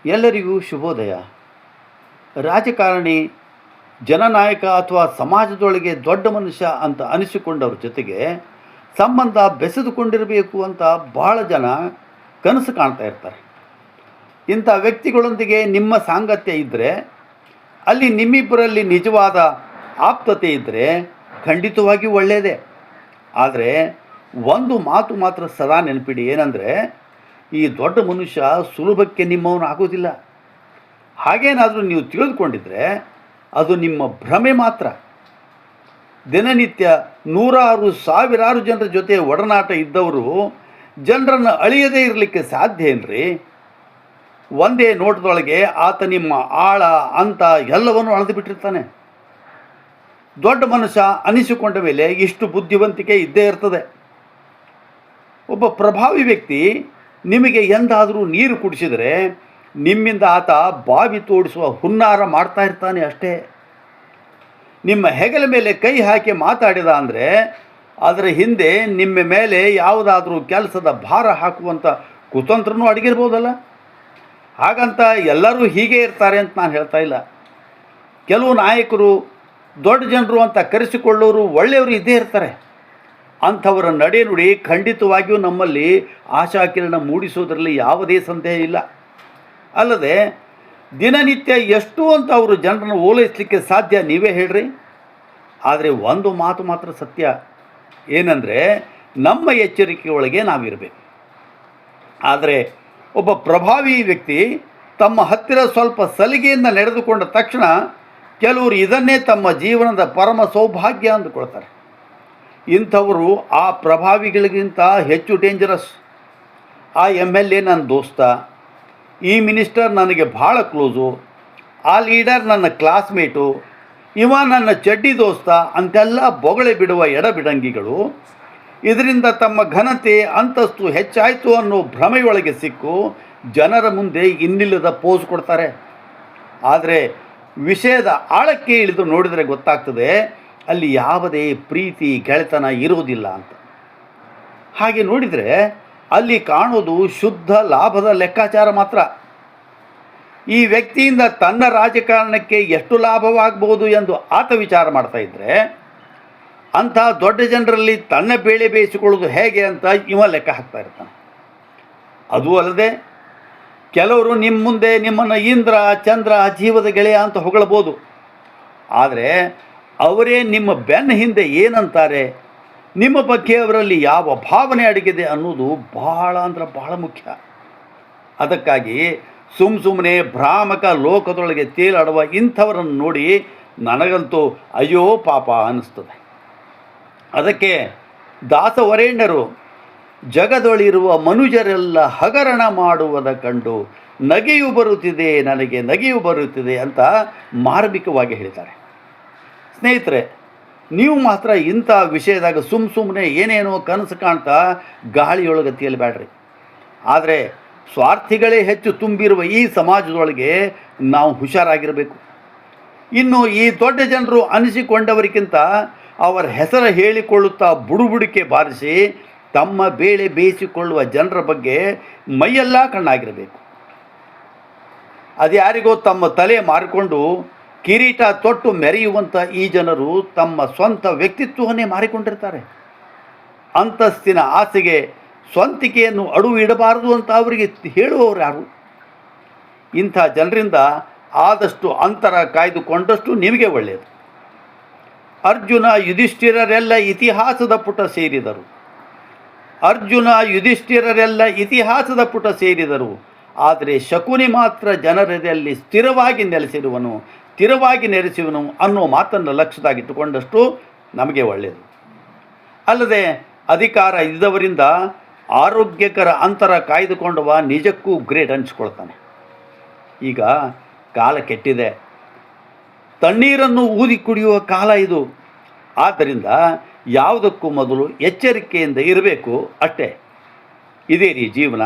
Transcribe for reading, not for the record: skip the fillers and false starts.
ಎಲ್ಲರಿಗೂ ಶುಭೋದಯ. ರಾಜಕಾರಣಿ, ಜನನಾಯಕ ಅಥವಾ ಸಮಾಜದೊಳಗೆ ದೊಡ್ಡ ಮನುಷ್ಯ ಅಂತ ಅನಿಸಿಕೊಂಡವ್ರ ಜೊತೆಗೆ ಸಂಬಂಧ ಬೆಸೆದುಕೊಂಡಿರಬೇಕು ಅಂತ ಭಾಳ ಜನ ಕನಸು ಕಾಣ್ತಾ ಇರ್ತಾರೆ. ಇಂಥ ವ್ಯಕ್ತಿಗಳೊಂದಿಗೆ ನಿಮ್ಮ ಸಾಂಗತ್ಯ ಇದ್ದರೆ, ಅಲ್ಲಿ ನಿಮ್ಮಿಬ್ಬರಲ್ಲಿ ನಿಜವಾದ ಆಪ್ತತೆ ಇದ್ದರೆ ಖಂಡಿತವಾಗಿಯೂ ಒಳ್ಳೆಯದೇ. ಆದರೆ ಒಂದು ಮಾತು ಮಾತ್ರ ಸದಾ ನೆನಪಿಡಿ, ಏನಂದರೆ ಈ ದೊಡ್ಡ ಮನುಷ್ಯ ಸುಲಭಕ್ಕೆ ನಿಮ್ಮವನು ಆಗೋದಿಲ್ಲ. ಹಾಗೇನಾದರೂ ನೀವು ತಿಳಿದುಕೊಂಡಿದ್ರೆ ಅದು ನಿಮ್ಮ ಭ್ರಮೆ ಮಾತ್ರ. ದಿನನಿತ್ಯ ನೂರಾರು ಸಾವಿರಾರು ಜನರ ಜೊತೆ ಒಡನಾಟ ಇದ್ದವರು ಜನರನ್ನು ಅಳಿಯದೇ ಇರಲಿಕ್ಕೆ ಸಾಧ್ಯ ಏನ್ರಿ? ಒಂದೇ ನೋಟದೊಳಗೆ ಆತ ನಿಮ್ಮ ಆಳ ಅಂತ ಎಲ್ಲವನ್ನು ಅಳೆದು ಬಿಟ್ಟಿರ್ತಾನೆ. ದೊಡ್ಡ ಮನುಷ್ಯ ಅನಿಸಿಕೊಂಡ ಮೇಲೆ ಇಷ್ಟು ಬುದ್ಧಿವಂತಿಕೆ ಇದ್ದೇ ಇರ್ತದೆ. ಒಬ್ಬ ಪ್ರಭಾವಿ ವ್ಯಕ್ತಿ ನಿಮಗೆ ಎಂದಾದರೂ ನೀರು ಕುಡಿಸಿದರೆ ನಿಮ್ಮಿಂದ ಆತ ಬಾವಿ ತೋಡಿಸುವ ಹುನ್ನಾರ ಮಾಡ್ತಾ ಇರ್ತಾನೆ ಅಷ್ಟೇ. ನಿಮ್ಮ ಹೆಗಲ ಮೇಲೆ ಕೈ ಹಾಕಿ ಮಾತಾಡಿದ ಅಂದರೆ ಅದರ ಹಿಂದೆ ನಿಮ್ಮ ಮೇಲೆ ಯಾವುದಾದ್ರೂ ಕೆಲಸದ ಭಾರ ಹಾಕುವಂಥ ಕುತಂತ್ರನೂ ಅಡಗಿರ್ಬೋದಲ್ಲ. ಹಾಗಂತ ಎಲ್ಲರೂ ಹೀಗೆ ಇರ್ತಾರೆ ಅಂತ ನಾನು ಹೇಳ್ತಾ ಇಲ್ಲ. ಕೆಲವು ನಾಯಕರು, ದೊಡ್ಡ ಜನರು ಅಂತ ಕರೆಸಿಕೊಳ್ಳೋರು ಒಳ್ಳೆಯವರು ಇದ್ದೇ ಇರ್ತಾರೆ. ಅಂಥವರ ನಡೆನುಡಿ ಖಂಡಿತವಾಗಿಯೂ ನಮ್ಮಲ್ಲಿ ಆಶಾಕಿರಣ ಮೂಡಿಸೋದ್ರಲ್ಲಿ ಯಾವುದೇ ಸಂದೇಹ ಇಲ್ಲ. ಅಲ್ಲದೆ ದಿನನಿತ್ಯ ಎಷ್ಟು ಅಂತ ಅವರು ಜನರನ್ನು ಓಲೈಸಲಿಕ್ಕೆ ಸಾಧ್ಯ, ನೀವೇ ಹೇಳ್ರಿ. ಆದರೆ ಒಂದು ಮಾತು ಮಾತ್ರ ಸತ್ಯ, ಏನಂದರೆ ನಮ್ಮ ಎಚ್ಚರಿಕೆ ಒಳಗೆ ನಾವಿರಬೇಕು. ಆದರೆ ಒಬ್ಬ ಪ್ರಭಾವಿ ವ್ಯಕ್ತಿ ತಮ್ಮ ಹತ್ತಿರ ಸ್ವಲ್ಪ ಸಲಿಗೆಯಿಂದ ನಡೆದುಕೊಂಡ ತಕ್ಷಣ ಕೆಲವರು ಇದನ್ನೇ ತಮ್ಮ ಜೀವನದ ಪರಮ ಸೌಭಾಗ್ಯ ಅಂದುಕೊಳ್ತಾರೆ. ಇಂಥವರು ಆ ಪ್ರಭಾವಿಗಳಿಗಿಂತ ಹೆಚ್ಚು ಡೇಂಜರಸ್. ಆ MLA ನನ್ನ ದೋಸ್ತ, ಈ ಮಿನಿಸ್ಟರ್ ನನಗೆ ಭಾಳ ಕ್ಲೋಸು, ಆ ಲೀಡರ್ ನನ್ನ ಕ್ಲಾಸ್ಮೇಟು, ಇವ ನನ್ನ ಚಡ್ಡಿ ದೋಸ್ತ ಅಂತೆಲ್ಲ ಬೊಗಳೆ ಬಿಡುವ ಎಡಬಿಡಂಗಿಗಳು ಇದರಿಂದ ತಮ್ಮ ಘನತೆ ಅಂತಸ್ತು ಹೆಚ್ಚಾಯಿತು ಅನ್ನೋ ಭ್ರಮೆಯೊಳಗೆ ಸಿಕ್ಕು ಜನರ ಮುಂದೆ ಇನ್ನಿಲ್ಲದ ಪೋಸ್ ಕೊಡ್ತಾರೆ. ಆದರೆ ವಿಷಯದ ಆಳಕ್ಕೆ ಇಳಿದು ನೋಡಿದರೆ ಗೊತ್ತಾಗ್ತದೆ, ಅಲ್ಲಿ ಯಾವುದೇ ಪ್ರೀತಿ ಗೆಳೆತನ ಇರುವುದಿಲ್ಲ ಅಂತ. ಹಾಗೆ ನೋಡಿದರೆ ಅಲ್ಲಿ ಕಾಣೋದು ಶುದ್ಧ ಲಾಭದ ಲೆಕ್ಕಾಚಾರ ಮಾತ್ರ. ಈ ವ್ಯಕ್ತಿಯಿಂದ ತನ್ನ ರಾಜಕಾರಣಕ್ಕೆ ಎಷ್ಟು ಲಾಭವಾಗಬಹುದು ಎಂದು ಆತ ವಿಚಾರ ಮಾಡ್ತಾ ಇದ್ದರೆ, ಅಂಥ ದೊಡ್ಡ ಜನರಲ್ಲಿ ತನ್ನ ಬೇಳೆ ಬೇಯಿಸಿಕೊಳ್ಳೋದು ಹೇಗೆ ಅಂತ ಇವ ಲೆಕ್ಕ ಹಾಕ್ತಾ ಇರ್ತಾನೆ. ಅದೂ ಅಲ್ಲದೆ ಕೆಲವರು ನಿಮ್ಮ ಮುಂದೆ ನಿಮ್ಮನ್ನು ಇಂದ್ರ ಚಂದ್ರ ಜೀವದ ಗೆಳೆಯ ಅಂತ ಹೊಗಳಬೋದು. ಆದರೆ ಅವರೇ ನಿಮ್ಮ ಬೆನ್ನ ಹಿಂದೆ ಏನಂತಾರೆ, ನಿಮ್ಮ ಬಗ್ಗೆ ಅವರಲ್ಲಿ ಯಾವ ಭಾವನೆ ಅಡಗಿದೆ ಅನ್ನೋದು ಬಹಳ ಬಹಳ ಮುಖ್ಯ. ಅದಕ್ಕಾಗಿ ಸುಮ್ಮನೆ ಭ್ರಾಮಕ ಲೋಕದೊಳಗೆ ತೇಲಾಡುವ ಇಂಥವರನ್ನು ನೋಡಿ ನನಗಂತೂ ಅಯ್ಯೋ ಪಾಪ ಅನ್ನಿಸ್ತದೆ. ಅದಕ್ಕೆ ದಾಸವರೇಣ್ಯರು ಜಗದೊಳಿರುವ ಮನುಜರೆಲ್ಲ ಹಗರಣ ಮಾಡುವುದ ಕಂಡು ನಗೆಯು ಬರುತ್ತಿದೆ, ನನಗೆ ನಗೆಯು ಬರುತ್ತಿದೆ ಅಂತ ಮಾರ್ಮಿಕವಾಗಿ ಹೇಳಿದ್ದಾರೆ. ಸ್ನೇಹಿತರೆ, ನೀವು ಮಾತ್ರ ಇಂಥ ವಿಷಯದಾಗ ಸುಮ್ಮನೆ ಏನೇನೋ ಕನಸು ಕಾಣ್ತಾ ಗಾಳಿಯೊಳಗೆ ತೇಲಬೇಡ್ರಿ. ಆದರೆ ಸ್ವಾರ್ಥಿಗಳೇ ಹೆಚ್ಚು ತುಂಬಿರುವ ಈ ಸಮಾಜದೊಳಗೆ ನಾವು ಹುಷಾರಾಗಿರಬೇಕು. ಇನ್ನು ಈ ದೊಡ್ಡ ಜನರು ಅನಿಸಿಕೊಂಡವರಿಗಿಂತ ಅವರ ಹೆಸರು ಹೇಳಿಕೊಳ್ಳುತ್ತಾ ಬುಡುಬುಡಿಕೆ ಬಾರಿಸಿ ತಮ್ಮ ಬೇಳೆ ಬೇಯಿಸಿಕೊಳ್ಳುವ ಜನರ ಬಗ್ಗೆ ಮೈಯೆಲ್ಲ ಕಣ್ಣಾಗಿರಬೇಕು. ಅದ್ಯಾರಿಗೋ ತಮ್ಮ ತಲೆ ಮಾರಿಕೊಂಡು ಕಿರೀಟ ತೊಟ್ಟು ಮೆರೆಯುವಂಥ ಈ ಜನರು ತಮ್ಮ ಸ್ವಂತ ವ್ಯಕ್ತಿತ್ವವನ್ನೇ ಮಾರಿಕೊಂಡಿರ್ತಾರೆ. ಅಂತಸ್ತಿನ ಆಸೆಗೆ ಸ್ವಂತಿಕೆಯನ್ನು ಅಡುವು ಇಡಬಾರದು ಅಂತ ಅವರಿಗೆ ಹೇಳುವವರು ಯಾರು? ಇಂಥ ಜನರಿಂದ ಆದಷ್ಟು ಅಂತರ ಕಾಯ್ದುಕೊಂಡಷ್ಟು ನಿಮಗೆ ಒಳ್ಳೆಯದು. ಅರ್ಜುನ ಯುಧಿಷ್ಠಿರರೆಲ್ಲ ಇತಿಹಾಸದ ಪುಟ ಸೇರಿದರು. ಆದರೆ ಶಕುನಿ ಮಾತ್ರ ಜನರಲ್ಲಿ ಸ್ಥಿರವಾಗಿ ನೆಲೆಸಿರುವನು ಅನ್ನೋ ಮಾತನ್ನು ಲಕ್ಷ್ಯದಾಗಿಟ್ಟುಕೊಂಡಷ್ಟು ನಮಗೆ ಒಳ್ಳೆಯದು. ಅಲ್ಲದೆ ಅಧಿಕಾರ ಇದ್ದವರಿಂದ ಆರೋಗ್ಯಕರ ಅಂತರ ಕಾಯ್ದುಕೊಂಡವ ನಿಜಕ್ಕೂ ಗ್ರೇಟ್ ಅನಿಸ್ಕೊಳ್ತಾನೆ. ಈಗ ಕಾಲ ಕೆಟ್ಟಿದೆ, ತಣ್ಣೀರನ್ನು ಊದಿ ಕುಡಿಯುವ ಕಾಲ ಇದು. ಆದ್ದರಿಂದ ಯಾವುದಕ್ಕೂ ಮೊದಲು ಎಚ್ಚರಿಕೆಯಿಂದ ಇರಬೇಕು ಅಷ್ಟೇ. ಇದೇ ರೀ ಜೀವನ.